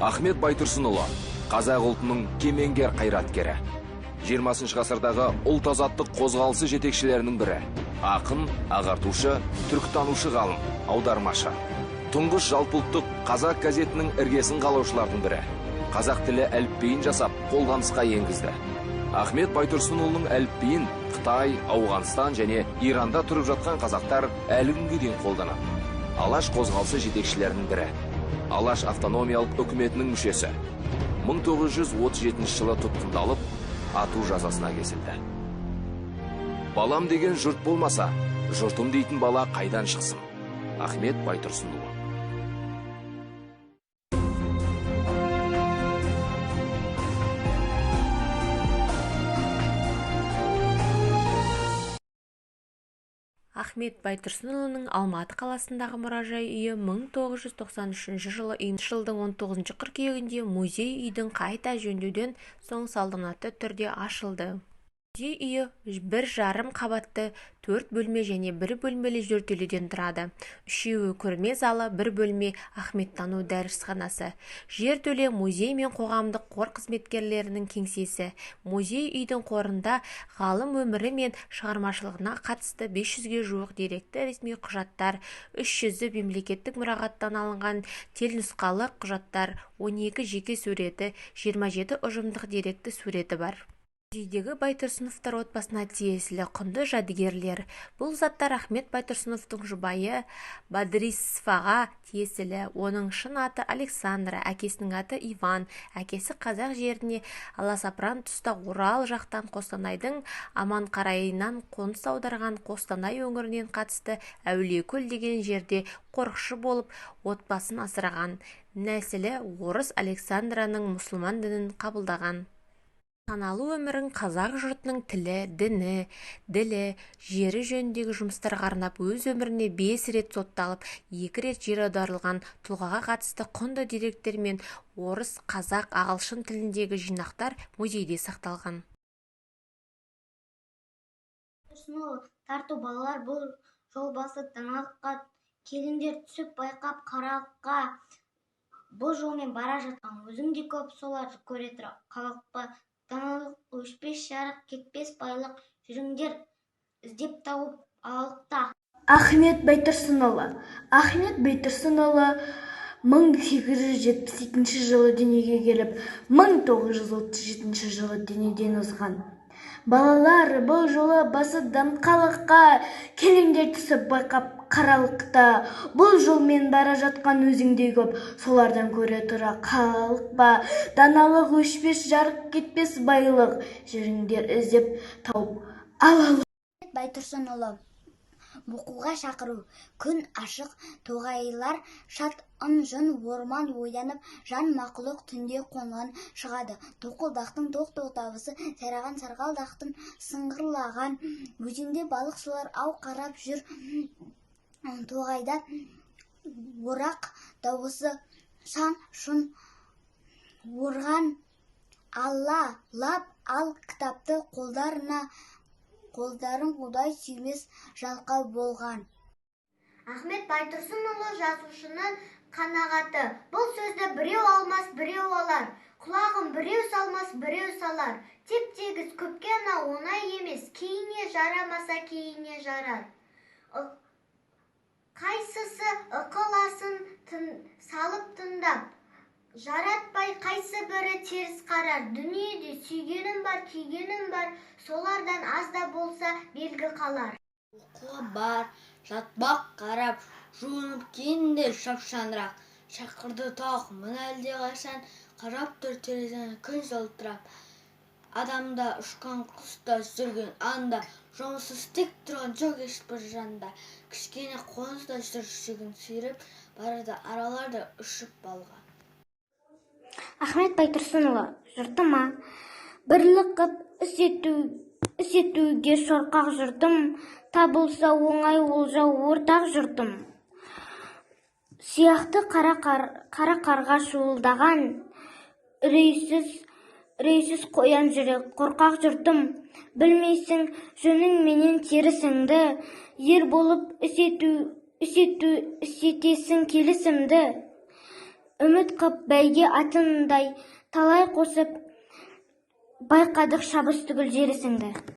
Ахмет Байтұрсынұлы, қазақ ұлтының кемеңгер қайраткері. 20 ғасырдағы ұлт азаттық қозғалысы жетекшілерінің бірі. Ақын, ағартушы, түркітанушы ғалым, аудармашы. Тұңғыш жалпыұлттық қазақ газетінің іргесін қалаушылардың бірі. Қазақ тілі әліпбиін жасап, қолданысқа енгізді. Ахмет Байтұрсынұлының әліпбиін Қытай, Ауғанстан және Иранда тұрып жатқан қазақтар әлі күнге дейін қолданады. Алаш қозғалысы жетекшілерінің бірі. Алаш автономиялық үкіметінің мүшесі. 1937 жылы тұтқындалып, ату жазасына кесілді. Балам деген жұрт болмаса, жұртым дейтін бала қайдан шықсын? Ахмет Байтұрсынұлы. Ахмет Байтұрсынұлының Алматы қаласындағы мұражай үйі 1993 жылы жылдың 19 қыркүйегінде музей үйдің қайта жөндеуден соң салтанатты түрде ашылды. Музей үйі 1,5 қабатты 4 бөлме және 1 бөлмелі жертөледен тұрады. Үшеуі көрме залы, 1 бөлме Ахметтану дәрісханасы. Жертөле музей мен қоғамдық қор қызметкерлерінің кеңсесі. Музей үйдің қорында ғалым өмірі мен шығармашылығына қатысты 500-ге жуық деректі ресми құжаттар, 300-і мемлекеттік мұрағаттан алынған телнұсқалы құжаттар, 12 жеке суреті, 27 ұжымдық деректі суреті бар. Музейдегі Байтұрсыновтар отбасына тиесілі құнды жәдігерлер. Бұл заттар Ахмет Байтұрсыновтың жұбайы Бадрисоваға тиесілі. Оның шын аты Александра, әкесінің аты Иван. Әкесі қазақ жеріне аласапыран тұста Орал жақтан Қостанайдың Аманқарайынан қоныс аударған. Қостанай өңірінен қатысты Әулиекөл деген жерде қорықшы болып отбасын асыраған. Нәсілі орыс, Александраның мұсылман дінін қабылдаған. Саналы өмірін қазақ жұртының тілі, ділі, жері жөніндегі жұмыстарға арнап өз өміріне 5 рет сотталып, 2 рет жер аударылған тұлғаға қатысты құнды деректер мен орыс, қазақ, ағылшын тіліндегі жинақтар музейде сақталған. Тарту балалар бұл жолбасы даналыққа, келіндер түсіп байқап қаралыққа. Бұл жолмен бара жатқан өзіңде көп солар көре тұра қалықпа. Даналық өшпес жарық, кетпес байлық, жүріңдер іздеп тауып алықта. Ахмет Байтұрсынұлы. Ахмет Байтұрсынұлы 1872 жылы дүниеге келіп, 1937 жылы дүниеден озған. Балалар бұл жолы басы даңқалыққа, келеңдер түсіп байқап қаралықта. Бұл жолмен бара жатқан өзіңдей көп, солардан көре тұра қалықпа. Даналық өшпес жарық, кетпес байлық, жүріңдер іздеп тауып алалық. Байтұрсынұлы. Оқуға шақыру. Күн ашық, тоғайлар шат, жын орман ойланып, жан мақұлық түнде қонған шығады. Тоқылдақтың тоқ-тоқ дауысы, сайраған сарғалдақтың сыңғырлаған. Өзенде балық солар ау қарап жүр. Тоғайда орақ дауысы, сан шын орған. Алла лап ал кітапты қолдарына, қолдарын құдай сүймес жалқау болған. Ахмет Байтұрсынұлы жазушының қанағаты. Бұл сөзді біреу алмас, біреу алар. Құлағын біреу салмас, біреу салар. Теп-тегіс көпке оңай емес, кейіне жарамаса кейіне жарар. Қайсысы ықыласын салып тыңдап, жаратпай қайсы бірі теріс қарар. Дүниеде сүйгенім бар, күйгенім бар, солардан аз да болса белгі қалар. Оқуға бар, жатбақ қарап, жуынып кейінде шапшанырақ. Шақырды тақ, мына әлде қашан, қарап тұр терезені күн жылтырап. Адамда ұшқан құста жүрген анда, жұмыссыз тек тұрған жоқ ешбір жанда. Кішкене қоныста жүршігін сүйреп, барады араларда ұшып балға. Ахмет Байтұрсынұлы. Жұртыма бірлік қып іс етуге шорқақ жұртым, табылса оңай олжа ортақ жұртым. Сияқты қара қарға шуылдаған, үрейсіз қоян жүрек қорқақ жұртым. Білмейсің жөнің менен терісіңді, ер болып іс етесің келісімді. үміт қып бәйге атындай талай қосып байқадық шабыс түгіл жерісіңді.